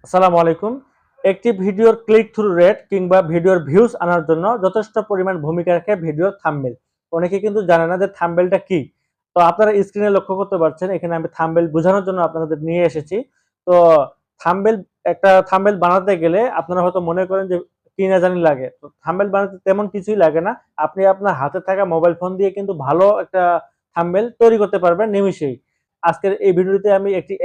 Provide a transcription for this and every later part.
আসসালামু আলাইকুম। একটি ভিডিওর ক্লিক থ্রু রেট কিংবা ভিডিওর ভিউজ আনার জন্য যথেষ্ট পরিমাণ ভূমিকা রাখে ভিডিওর থাম্বনেল। অনেকে কিন্তু জানে না যে থাম্বনেলটা কি। তো আপনারা স্ক্রিনে লক্ষ্য করতে পারছেন এখানে আমি থাম্বনেল বোঝানোর জন্য আপনাদের নিয়ে এসেছি। তো থাম্বনেল একটা থাম্বনেল বানাতে গেলে আপনারা হয়তো মনে করেন যে কি না জানি লাগে। তো থাম্বনেল বানাতে তেমন কিছুই লাগে না। আপনি আপনার হাতে থাকা মোবাইল ফোন দিয়ে কিন্তু ভালো একটা থাম্বনেল তৈরি করতে পারবেন নিমিষেই। আজকের এই ভিডিওতে আমি একটি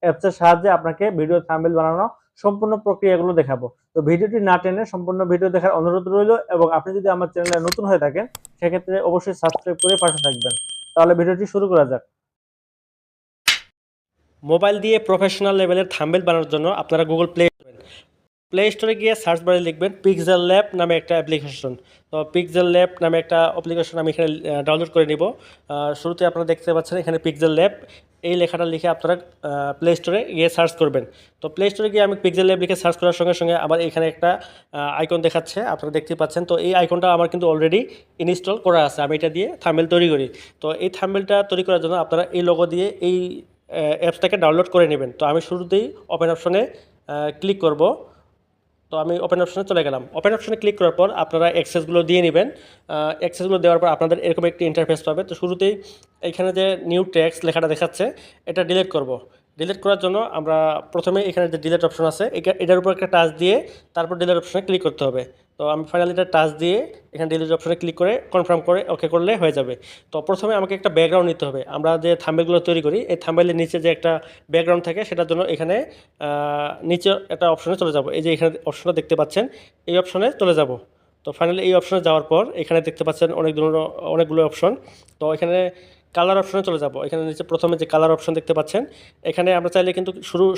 অ্যাপসের সাহায্যে আপনাকে ভিডিও থাম্বনেল বানানো সম্পূর্ণ প্রক্রিয়াগুলো দেখাবো। তো ভিডিওটি না টেনে সম্পূর্ণ ভিডিও দেখার অনুরোধ রইল এবং আপনি যদি আমার চ্যানেলে নতুন হয়ে থাকেন সেক্ষেত্রে অবশ্যই সাবস্ক্রাইব করে পাশে থাকবেন। তাহলে ভিডিওটি শুরু করা যাক। মোবাইল দিয়ে প্রফেশনাল লেভেলের থাম্বনেল বানানোর জন্য আপনারা গুগল প্লে স্টোরে গিয়ে সার্চ বারে লিখবেন পিক্সেল ল্যাব নামে একটা অ্যাপ্লিকেশন। তো পিক্সেল ল্যাব নামে একটা অ্যাপ্লিকেশন আমি এখানে ডাউনলোড করে নিব। শুরুতে আপনারা দেখতে পাচ্ছেন এখানে পিক্সেল ল্যাব এই লেখাটা লিখে আপনারা প্লে স্টোরে গিয়ে সার্চ করবেন। তো প্লে স্টোরে গিয়ে আমি পিক্সেল ল্যাব লিখে সার্চ করার সঙ্গে সঙ্গে আমার এখানে একটা আইকন দেখাচ্ছে, আপনারা দেখতে পাচ্ছেন। তো এই আইকনটা আমার কিন্তু অলরেডি ইনস্টল করা আছে, আমি এটা দিয়ে থাম্বনেল তৈরি করি। তো এই থাম্বনেলটা তৈরি করার জন্য আপনারা এই লোগো দিয়ে এই অ্যাপসটাকে ডাউনলোড করে নেবেন। তো আমি শুরুতেই ওপেন অপশনে ক্লিক করব। তো আমি ওপেন অপশনে চলে গেলাম। ওপেন অপশনে ক্লিক করার পর আপনারা অ্যাক্সেসগুলো দিয়ে নেবেন। অ্যাক্সেসগুলো দেওয়ার পর আপনাদের এরকম একটি ইন্টারফেস পাবে। তো শুরুতেই এখানে যে নিউ টেক্সট লেখাটা দেখাচ্ছে এটা ডিলিট করব। ডিলিট করার জন্য আমরা প্রথমে এখানে যে ডিলিট অপশন আছে এটার উপর একটা টাচ দিয়ে তারপর ডিলিট অপশনে ক্লিক করতে হবে। তো আমি ফাইনালি এটা টাচ দিয়ে এখানে ডিলিট অপশনে ক্লিক করে কনফার্ম করে ওকে করলে হয়ে যাবে। তো প্রথমে আমাকে একটা ব্যাকগ্রাউন্ড নিতে হবে। আমরা যে থাম্বনেলগুলো তৈরি করি এই থাম্বনেলের নিচে যে একটা ব্যাকগ্রাউন্ড থাকে সেটার জন্য এখানে নিচে একটা অপশনে চলে যাব। এই যে এখানে অপশনটা দেখতে পাচ্ছেন এই অপশনে চলে যাব। তো ফাইনালি এই অপশনে যাওয়ার পর এখানে দেখতে পাচ্ছেন অনেকগুলো অপশন। তো এখানে কালার অপশনে চলে যাব। এখানে নিচে প্রথমে যে কালার অপশন দেখতে পাচ্ছেন এখানে আমরা চাইলে কিন্তু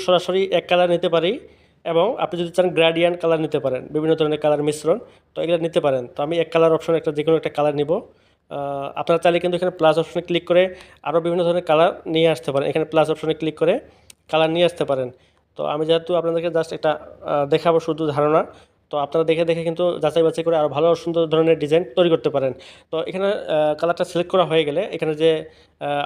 সরাসরি এক কালার নিতে পারি এবং আপনি যদি চান গ্রেডিয়েন্ট কালার নিতে পারেন, বিভিন্ন ধরনের কালার মিশ্রণ। তো এগুলো নিতে পারেন। তো আমি এক কালার অপশন একটা যে কোনো একটা কালার নিব। আপনারা চাইলে কিন্তু এখানে প্লাস অপশনে ক্লিক করে আরও বিভিন্ন ধরনের কালার নিয়ে আসতে পারেন। এখানে প্লাস অপশনে ক্লিক করে কালার নিয়ে আসতে পারেন। তো আমি যেহেতু আপনাদেরকে জাস্ট একটা দেখাবো শুধু ধারণা, তো আপনারা দেখে দেখে কিন্তু যাচাই বাছাই করে আরও ভালো সুন্দর ধরনের ডিজাইন তৈরি করতে পারেন। তো এখানে কালারটা সিলেক্ট করা হয়ে গেলে এখানে যে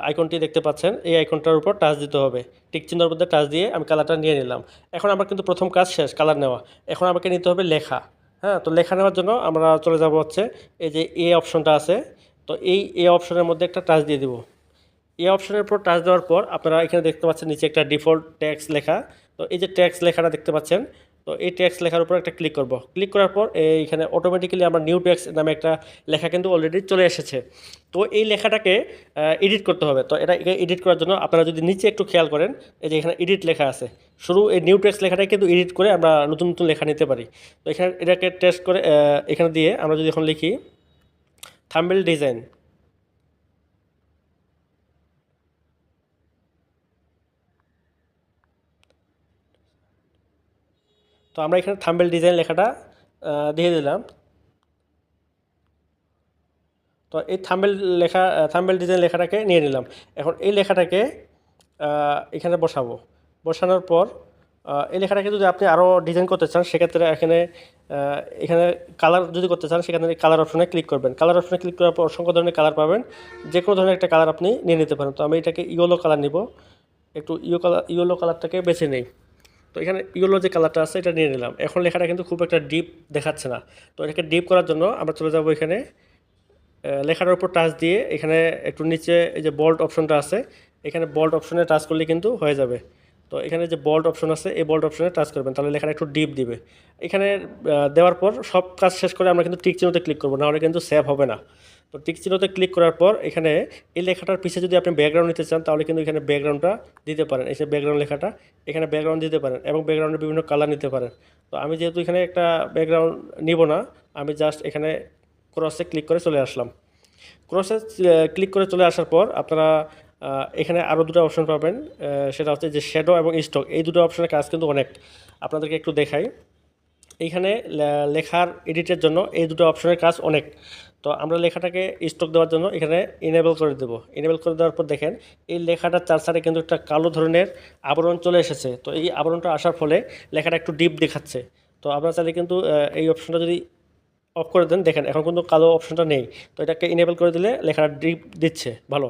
আইকনটি দেখতে পাচ্ছেন এই আইকনটার উপর টাচ দিতে হবে। টিক চিহ্নের মধ্যে টাচ দিয়ে আমি কালারটা নিয়ে নিলাম। এখন আমার কিন্তু প্রথম কাজ শেষ কালার নেওয়া। এখন আমাকে নিতে হবে লেখা। হ্যাঁ, তো লেখা নেওয়ার জন্য আমরা চলে যাব হচ্ছে এই যে এ অপশনটা আছে। তো এই এ অপশনের মধ্যে একটা টাচ দিয়ে দিব। এই অপশনের উপর টাচ দেওয়ার পর আপনারা এখানে দেখতে পাচ্ছেন নিচে একটা ডিফল্ট টেক্সট লেখা। তো এই যে টেক্সট লেখাটা দেখতে পাচ্ছেন, তো এই টেক্সট লেখার উপর একটা ক্লিক করব। ক্লিক করার পর এইখানে অটোমেটিক্যালি আমার নিউ টেক্সট নামে একটা লেখা কিন্তু অলরেডি চলে এসেছে। তো এই লেখাটাকে এডিট করতে হবে। তো এটা এডিট করার জন্য আপনারা যদি নিচে একটু খেয়াল করেন এই যে এখানে এডিট লেখা আছে, শুরু এই নিউ টেক্সট লেখাটাকে কিন্তু এডিট করে আমরা নতুন নতুন লেখা নিতে পারি। তো এখানে এটাকে টেস্ট করে এখানে দিয়ে আমরা যদি এখন লিখি থাম্বনেল ডিজাইন। তো আমরা এখানে থাম্বনেল ডিজাইন লেখাটা দিয়ে দিলাম। তো এই থাম্বনেল ডিজাইন লেখাটাকে নিয়ে নিলাম। এখন এই লেখাটাকে এখানে বসাবো। বসানোর পর এই লেখাটাকে যদি আপনি আরও ডিজাইন করতে চান সেক্ষেত্রে এখানে কালার যদি করতে চান সেখানে কালার অপশনে ক্লিক করবেন। কালার অপশনে ক্লিক করার পর অসংখ্য ধরনের কালার পাবেন। যে কোনো ধরনের একটা কালার আপনি নিয়ে নিতে পারেন। তো আমি এটাকে ইয়েলো কালার নিব। একটু ইয়েলো কালারটাকে বেছে নেই। তো এখানে ইয়েলো যে কালারটা আছে এটা নিয়ে নিলাম। এখন লেখাটা কিন্তু খুব একটা ডিপ দেখাচ্ছে না। তো এটাকে ডিপ করার জন্য আমরা চলে যাব এখানে লেখাটার উপর টাচ দিয়ে এখানে একটু নিচে এই যে বোল্ড অপশনটা আছে এখানে বোল্ড অপশনে টাচ করলে কিন্তু হয়ে যাবে। তো এখানে যে বোল্ড অপশন আছে এই বোল্ড অপশনে টাচ করবেন, তাহলে লেখাটা একটু ডিপ দিবে। এখানে দেওয়ার পর সব কাজ শেষ করে আমরা কিন্তু টিক চিহ্নতে ক্লিক করবো, নাহলে কিন্তু সেভ হবে না। তো টিক চিহ্নতে ক্লিক করার পর এখানে এই লেখাটার পিছিয়ে যদি আপনি ব্যাকগ্রাউন্ড নিতে চান তাহলে কিন্তু এখানে ব্যাকগ্রাউন্ডটা দিতে পারেন। এই যে ব্যাকগ্রাউন্ড লেখাটা এখানে ব্যাকগ্রাউন্ড দিতে পারেন এবং ব্যাকগ্রাউন্ডের বিভিন্ন কালার নিতে পারেন। তো আমি যেহেতু এখানে একটা ব্যাকগ্রাউন্ড নিব না, আমি জাস্ট এখানে ক্রসে ক্লিক করে চলে আসলাম। ক্রসে ক্লিক করে চলে আসার পর আপনারা এখানে আরও দুটো অপশন পাবেন। সেটা হচ্ছে যে শ্যাডো এবং স্টক, এই দুটো অপশনের কাজ কিন্তু অনেক। আপনাদেরকে একটু দেখাই। এইখানে লেখার এডিটের জন্য এই দুটো অপশনের কাজ অনেক। তো আমরা লেখাটাকে স্টক দেওয়ার জন্য এখানে ইনেবল করে দেব। ইনেবল করে দেওয়ার পর দেখেন এই লেখাটার চার সাইডে কিন্তু একটা কালো ধরনের আবরণ চলে এসেছে। তো এই আবরণটা আসার ফলে লেখাটা একটু ডিপ দেখাচ্ছে। তো আপনারা চাইলে কিন্তু এই অপশনটা যদি অফ করে দেন, দেখেন এখন কিন্তু কালো অপশনটা নেই। তো এটাকে ইনেবল করে দিলে লেখাটা ডিপ দিচ্ছে ভালো।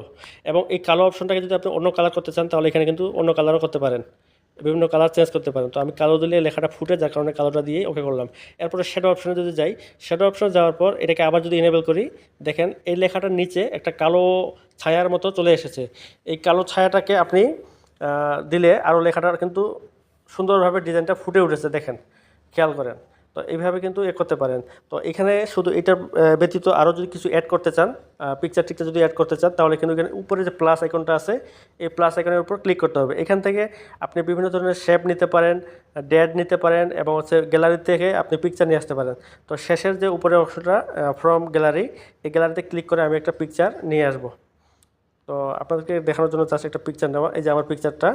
এবং এই কালো অপশনটাকে যদি আপনি অন্য কালার করতে চান তাহলে এখানে কিন্তু অন্য কালারও করতে পারেন। বিভিন্ন কালার চেঞ্জ করতে পারেন। তো আমি কালো দিলে লেখাটা ফুটে, যার কারণে কালোটা দিয়ে ওকে করলাম। এরপরে শ্যাডো অপশনে যদি যাই, শ্যাডো অপশনে যাওয়ার পর এটাকে আবার যদি এনেবল করি, দেখেন এই লেখাটার নিচে একটা কালো ছায়ার মতো চলে এসেছে। এই কালো ছায়াটাকে আপনি দিলে আরও লেখাটার কিন্তু সুন্দরভাবে ডিজাইনটা ফুটে উঠেছে, দেখেন, খেয়াল করেন। তো এইভাবে কিন্তু করতে পারেন। তো এখানে শুধু এটার ব্যতীত আরও যদি কিছু অ্যাড করতে চান, পিকচার টিকচার যদি অ্যাড করতে চান, তাহলে কিন্তু এখানে উপরে যে প্লাস আইকনটা আছে, এই প্লাস আইকনের উপর ক্লিক করতে হবে। এখান থেকে আপনি বিভিন্ন ধরনের শেপ নিতে পারেন, ড্যাড নিতে পারেন, এবং হচ্ছে গ্যালারি থেকে আপনি পিকচার নিয়ে আসতে পারেন। তো শেষের যে উপরের অংশটা ফ্রম গ্যালারি, এই গ্যালারিতে ক্লিক করে আমি একটা পিকচার নিয়ে আসবো। তো আপনাদেরকে দেখানোর জন্য জাস্ট একটা পিকচার নেওয়া, এই যে আমার পিকচারটা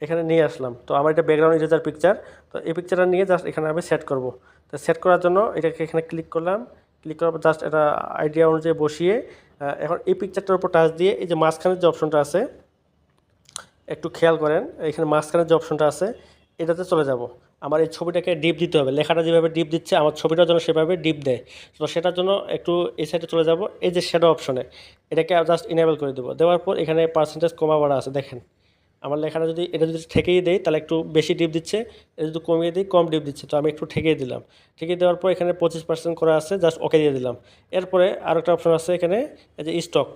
এখানে নিয়ে আসলাম। তো আমার এটা ব্যাকগ্রাউন্ড ইরেজার পিকচার। তো এই পিকচারটা নিয়ে জাস্ট এখানে আমি সেট করব। তো সেট করার জন্য এটাকে এখানে ক্লিক করলাম। ক্লিক করার পর জাস্ট এটা আইডিয়া অনুযায়ী বসিয়ে এখন এই পিকচারটার উপর টাচ দিয়ে এই যে মাঝখানের যে অপশনটা আছে, একটু খেয়াল করেন, এখানে মাঝখানের যে অপশনটা আছে এটাতে চলে যাব। আমার এই ছবিটাকে ডিপ দিতে হবে, লেখাটা যেভাবে ডিপ দিচ্ছে আমার ছবিটার জন্য সেভাবে ডিপ দেয়। তো সেটার জন্য একটু এই সাইডে চলে যাব, এই যে শ্যাডো অপশনে এটাকে জাস্ট ইনেবল করে দেবো। দেওয়ার পর এখানে পার্সেন্টেজ কমা বাড়া আছে, দেখেন আমার লেখাটা যদি এটা যদি ঠেকেই দেয় তাহলে একটু বেশি ডিপ দিচ্ছে, এটা যদি কমিয়ে দিই কম ডিপ দিচ্ছে। তো আমি একটু ঠেকিয়ে দিলাম। ঠেকিয়ে দেওয়ার পর এখানে 25% করা আছে, জাস্ট ওকে দিয়ে দিলাম। এরপরে আরও একটা অপশন আছে এখানে, এই যে স্টক।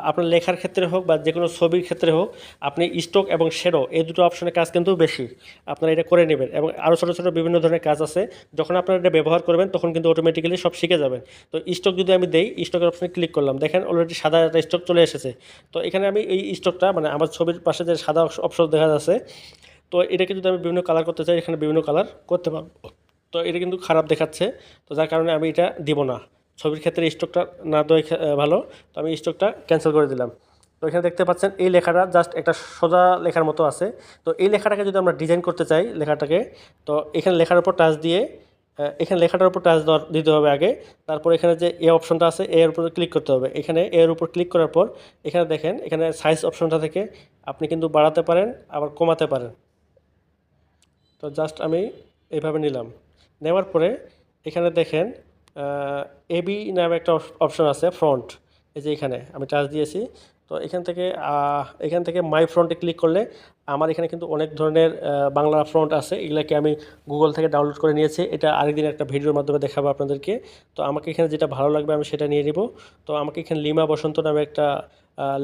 আপনার লেখার ক্ষেত্রে হোক বা যে কোনো ছবির ক্ষেত্রে হোক, আপনি স্টক এবং শ্যাডো এই দুটো অপশনের কাজ কিন্তু বেশি, আপনারা এটা করে নেবেন। এবং আরও ছোটো ছোটো বিভিন্ন ধরনের কাজ আছে, যখন আপনারা এটা ব্যবহার করবেন তখন কিন্তু অটোমেটিক্যালি সব শিখে যাবেন। তো স্টক যদি আমি দেই, স্টকের অপশনে ক্লিক করলাম, দেখেন অলরেডি সাদা একটা স্টক চলে এসেছে। তো এখানে আমি এই স্টকটা মানে আমার ছবির পাশে যে সাদা অপশন দেখা যাচ্ছে, তো এটাকে যদি আমি বিভিন্ন কালার করতে চাই, এখানে বিভিন্ন কালার করতে পারবো। তো এটা কিন্তু খারাপ দেখাচ্ছে, তো যার কারণে আমি এটা দিব না। ছবির ক্ষেত্রে স্টকটা না দেওয়াই ভালো। তো আমি স্টকটা ক্যান্সেল করে দিলাম। তো এখানে দেখতে পাচ্ছেন এই লেখাটা জাস্ট একটা সোজা লেখার মতো আছে। তো এই লেখাটাকে যদি আমরা ডিজাইন করতে চাই লেখাটাকে, তো এখানে লেখার উপর টাচ দিয়ে এখানে লেখাটার উপর টাচ দিতে হবে আগে। তারপর এখানে যে এ অপশনটা আছে, এর উপরে ক্লিক করতে হবে। এখানে এর উপর ক্লিক করার পর এখানে দেখেন, এখানে সাইজ অপশনটা থেকে আপনি কিন্তু বাড়াতে পারেন আবার কমাতে পারেন। তো জাস্ট আমি এইভাবে নিলাম। নেওয়ার পরে এখানে দেখেন এবি নামে একটা অপশন আছে, ফ্রন্ট। এই যে এখানে আমি টাচ দিয়েছি। তো এখান থেকে মাই ফ্রন্টে ক্লিক করলে আমার এখানে কিন্তু অনেক ধরনের বাংলা ফ্রন্ট আছে, এগুলোকে আমি গুগল থেকে ডাউনলোড করে নিয়েছি। এটা আরেকদিন একটা ভিডিওর মাধ্যমে দেখাবো আপনাদেরকে। তো আমাকে এখানে যেটা ভালো লাগবে আমি সেটা নিয়ে নিব। তো আমাকে এখানে লিমা বসন্ত নামে একটা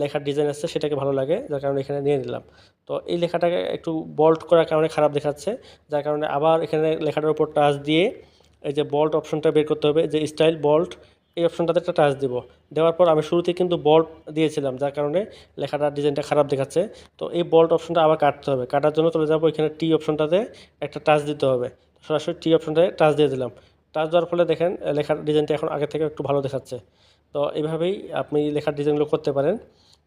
লেখার ডিজাইন আছে, সেটাকে ভালো লাগে, যার কারণে এখানে নিয়ে নিলাম। তো এই লেখাটাকে একটু বোল্ড করার কারণে খারাপ দেখাচ্ছে, যার কারণে আবার এখানে লেখাটার উপর টাচ দিয়ে এই যে বোল্ড অপশনটা বের করতে হবে, যে স্টাইল বোল্ড, এই অপশনটাতে একটা টাচ দিব। দেওয়ার পর আমি শুরুতে কিন্তু বোল্ড দিয়েছিলাম, যার কারণে লেখাটার ডিজাইনটা খারাপ দেখাচ্ছে। তো এই বোল্ড অপশনটা আবার কাটতে হবে, কাটার জন্য চলে যাব এখানে টি অপশনটাতে একটা টাচ দিতে হবে। সরাসরি টি অপশনটায় টাচ দিয়ে দিলাম। টাচ দেওয়ার ফলে দেখেন লেখার ডিজাইনটা এখন আগে থেকে একটু ভালো দেখাচ্ছে। তো এইভাবেই আপনি লেখার ডিজাইনগুলো করতে পারেন।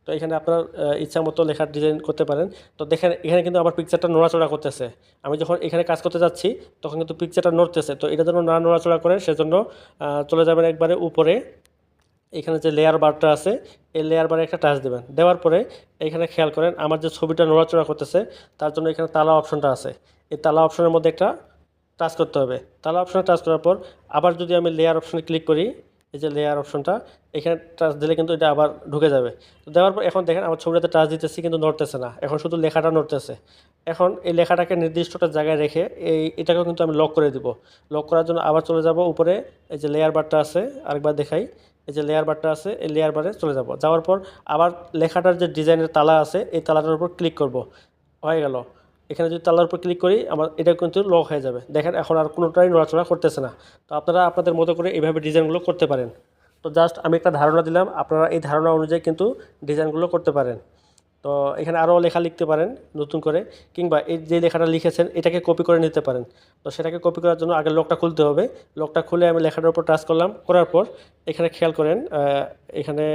তো এখানে আপনার ইচ্ছা মতো লেখার ডিজাইন করতে পারেন। তো দেখেন এখানে কিন্তু আমার পিকচারটা নড়াচড়া করতেছে। আমি যখন এখানে কাজ করতে যাচ্ছি তখন কিন্তু পিকচারটা নড়তেছে। তো এটা যেন না নড়াচড়া করে সেজন্য চলে যাবেন একবারে উপরে, এখানে যে লেয়ার বারটা আছে এই লেয়ার বারে একটা টাচ দেবেন। দেওয়ার পরে এখানে খেয়াল করেন আমার যে ছবিটা নড়াচড়া করতেছে তার জন্য এখানে তালা অপশনটা আছে, এই তালা অপশনের মধ্যে একটা টাচ করতে হবে। তালা অপশনে টাচ করার পর আবার যদি আমি লেয়ার অপশনে ক্লিক করি, এই যে লেয়ার অপশনটা, এখানে টাচ দিলে কিন্তু এটা আবার ঢুকে যাবে। তো দেওয়ার পর এখন দেখেন আমার ছবিটাতে টাচ দিতেছি কিন্তু নড়তেছে না, এখন শুধু লেখাটা নড়তেছে। এখন এই লেখাটাকে নির্দিষ্ট একটা জায়গায় রেখে এটাকেও কিন্তু আমি লক করে দিব। লক করার জন্য আবার চলে যাব উপরে, এই যে লেয়ার বারটা আছে, আরেকবার দেখাই, এই যে লেয়ার বারটা আছে এই লেয়ার বারে চলে যাব। যাওয়ার পর আবার লেখাটার যে ডিজাইনের তালা আছে এই তালাটার উপর ক্লিক করব, হয়ে গেল। এখানে যদি তালার উপর ক্লিক করি আমার এটা কিন্তু লক হয়ে যাবে। দেখেন এখন আর কোনোটাই নড়াচড়া করতেছে না। তো আপনারা আপনাদের মতো করে এইভাবে ডিজাইনগুলো করতে পারেন। তো জাস্ট আমি একটা ধারণা দিলাম, আপনারা এই ধারণা অনুযায়ী কিন্তু ডিজাইনগুলো করতে পারেন। তো এখানে আরও লেখা লিখতে পারেন নতুন করে, কিংবা এই যে লেখাটা লিখেছেন এটাকে কপি করে নিতে পারেন। তো সেটাকে কপি করার জন্য আগে লকটা খুলতে হবে। লকটা খুলে আমি লেখাটার উপর টাচ করলাম, করার পর এখানে খেয়াল করেন এখানে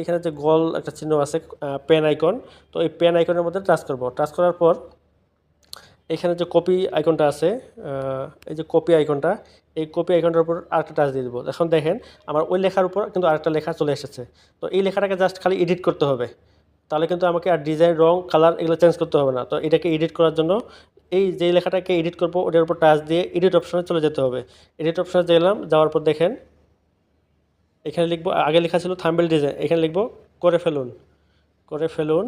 এখানে যে গোল একটা চিহ্ন আছে পেন আইকন, তো এই পেন আইকনের মধ্যে টাচ করব। টাচ করার পর এখানে যে কপি আইকনটা আছে, এই যে কপি আইকনটা, এই কপি আইকনটার উপর আরেকটা টাচ দিয়ে দেবো। এখন দেখেন আমার ওই লেখার উপর কিন্তু আরেকটা লেখা চলে এসেছে। তো এই লেখাটাকে জাস্ট খালি এডিট করতে হবে, তাহলে কিন্তু আমাকে আর ডিজাইন, রং, কালার এগুলো চেঞ্জ করতে হবে না। তো এটাকে এডিট করার জন্য এই যে লেখাটাকে এডিট করবো ওটার উপর টাচ দিয়ে এডিট অপশনে চলে যেতে হবে। এডিট অপশনে গেলাম, যাওয়ার পর দেখেন এখানে লিখবো, আগে লেখা ছিল থাম্বনেল ডিজাইন, এখানে লিখবো করে ফেলুন, করে ফেলুন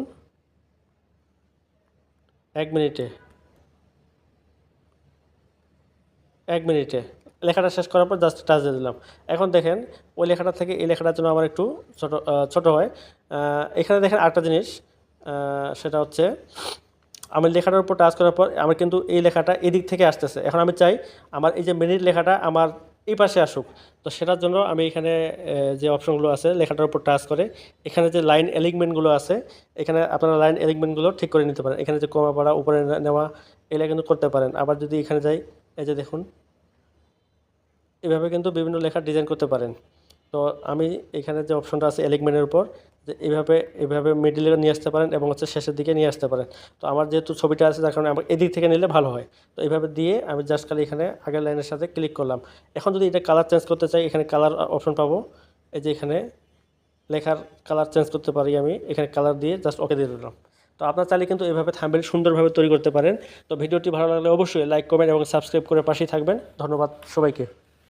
1 মিনিটে 1 মিনিটে লেখাটা শেষ করার পর জাস্ট টাচ দিয়ে দিলাম। এখন দেখেন ওই লেখাটা থেকে এই লেখাটার জন্য আমার একটু ছোট হয়। এখানে দেখেন আরেকটা জিনিস, সেটা হচ্ছে আমি লেখাটার উপর টাচ করার পর আমার কিন্তু এই লেখাটা এদিক থেকে আসতেছে। এখন আমি চাই আমার এই যে মিনিট লেখাটা আমার এই পাশে আসুক। তো সেটার জন্য আমি এখানে যে অপশনগুলো আছে লেখাটার উপর টাচ করে এখানে যে লাইন এলিগমেন্টগুলো আছে, এখানে আপনারা লাইন এলিগমেন্টগুলো ঠিক করে নিতে পারেন। এখানে যে কমা পড়া উপরে নেওয়া এগুলো কিন্তু করতে পারেন। আবার যদি এখানে যাই, এই যে দেখুন এভাবে কিন্তু বিভিন্ন লেখার ডিজাইন করতে পারেন। তো আমি এখানে যে অপশনটা আছে এলিগমেন্টের উপর, যে এভাবে মিডিলে নিয়ে আসতে পারেন এবং হচ্ছে শেষের দিকে নিয়ে আসতে পারেন। তো আমার যেহেতু ছবিটা আছে যার কারণে আমার এদিক থেকে নিলে ভালো হয়। তো এইভাবে দিয়ে আমি জাস্ট খালি এখানে আগের লাইনের সাথে ক্লিক করলাম। এখন যদি এটা কালার চেঞ্জ করতে চাই, এখানে কালার অপশন পাবো। এই যে এখানে লেখার কালার চেঞ্জ করতে পারি আমি, এখানে কালার দিয়ে জাস্ট ওকে দিয়ে দিলাম। তো আপনার চাইলে কিন্তু এভাবে থাম্বনেল সুন্দরভাবে তৈরি করতে পারেন। তো ভিডিওটি ভালো লাগলে অবশ্যই লাইক, কমেন্ট এবং সাবস্ক্রাইব করে পাশেই থাকবেন। ধন্যবাদ সবাইকে।